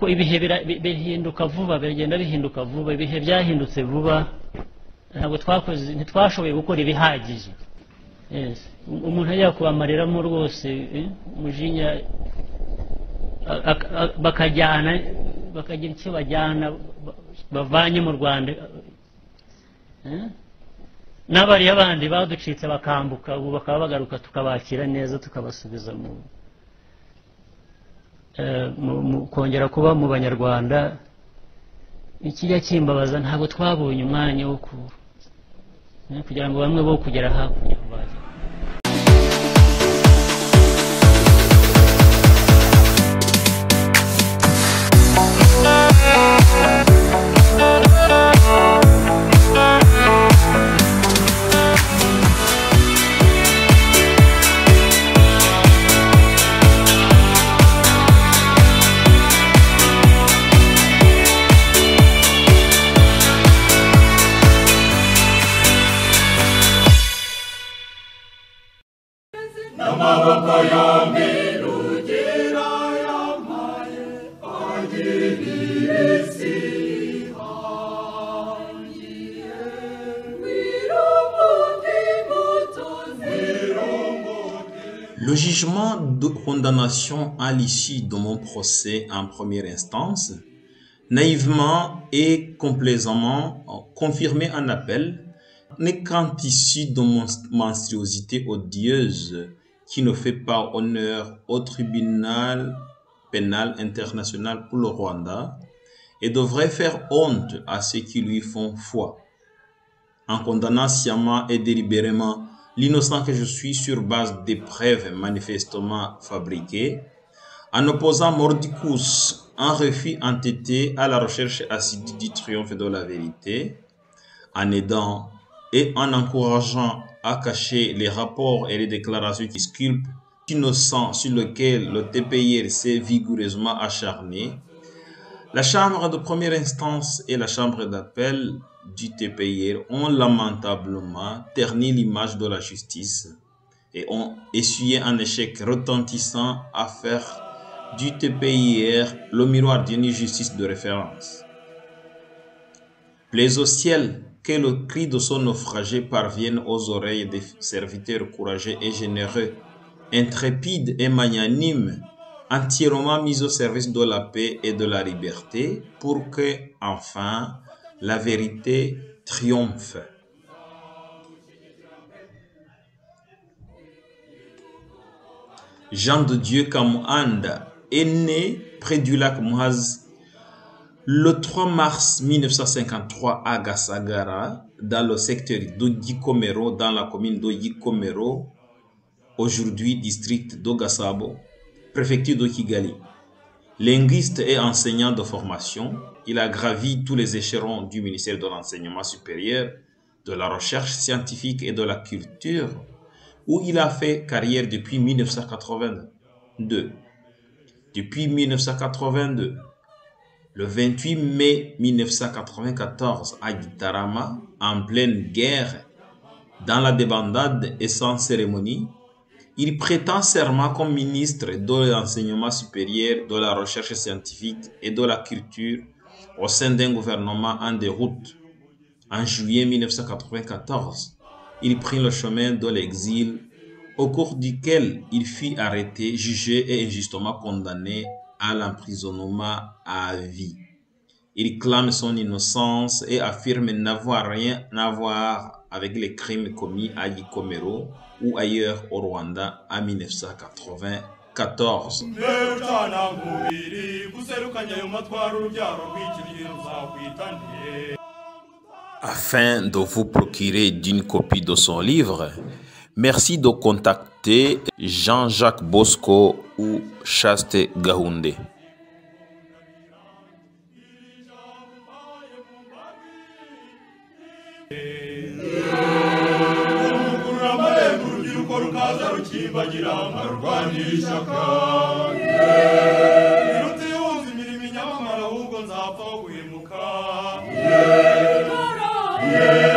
kuko ibihe bihinduka vuba, bigenda bihinduka vuba, ibihe byahindutse vuba, ntabwo ntitwashoboye gukora ibihagije. Umuntu ajya kubamareramo rwose umujinya, bakajyana bakagira icyo bajyana bavanye mu Rwanda, n'abari abandi baducitse bakambuka, ubu bakaba bagaruka tukabakira neza, tukabasubiza mu kongera kuba mu Banyarwanda. Ikijya kimbabaza, ntabwo twabonye umwanya wo kugira ngo bamwe bo kugera hakurya bajya. Le jugement de condamnation à l'issue de mon procès en première instance, naïvement et complaisamment confirmé en appel, n'est qu'un tissu de monstruosité odieuse qui ne fait pas honneur au tribunal pénal international pour le Rwanda et devrait faire honte à ceux qui lui font foi. En condamnant sciemment et délibérément l'innocent que je suis sur base des preuves manifestement fabriquées, en opposant mordicus un refus entêté à la recherche assidue du triomphe de la vérité, en aidant et en encourageant à cacher les rapports et les déclarations qui sculptent l'innocent sur lequel le TPIR s'est vigoureusement acharné, la Chambre de première instance et la Chambre d'appel du TPIR ont lamentablement terni l'image de la justice et ont essuyé un échec retentissant à faire du TPIR le miroir d'une justice de référence. Plaise au ciel que le cri de son naufragé parvienne aux oreilles des serviteurs courageux et généreux, intrépides et magnanimes, entièrement mis au service de la paix et de la liberté, pour que, enfin, la vérité triomphe. Jean de Dieu Kamuanda est né près du lac Muhazi le 3 mars 1953 à Gasagara, dans le secteur d'Ogikomero, dans la commune d'Ogikomero, aujourd'hui district d'Ogasabo, préfecture de Kigali. Linguiste et enseignant de formation, il a gravi tous les échelons du ministère de l'Enseignement supérieur, de la recherche scientifique et de la culture, où il a fait carrière depuis 1982. Depuis 1982, le 28 mai 1994, à Gitarama, en pleine guerre, dans la débandade et sans cérémonie, il prétend serment comme ministre de l'Enseignement supérieur, de la recherche scientifique et de la culture au sein d'un gouvernement en déroute. En juillet 1994, il prit le chemin de l'exil, au cours duquel il fut arrêté, jugé et injustement condamné à l'emprisonnement à vie. Il clame son innocence et affirme n'avoir rien à voir avec les crimes commis à Gikomero ou ailleurs au Rwanda en 1994. Afin de vous procurer d'une copie de son livre, merci de contacter Jean-Jacques Bosco ou Chaste Gahunde. Yeah.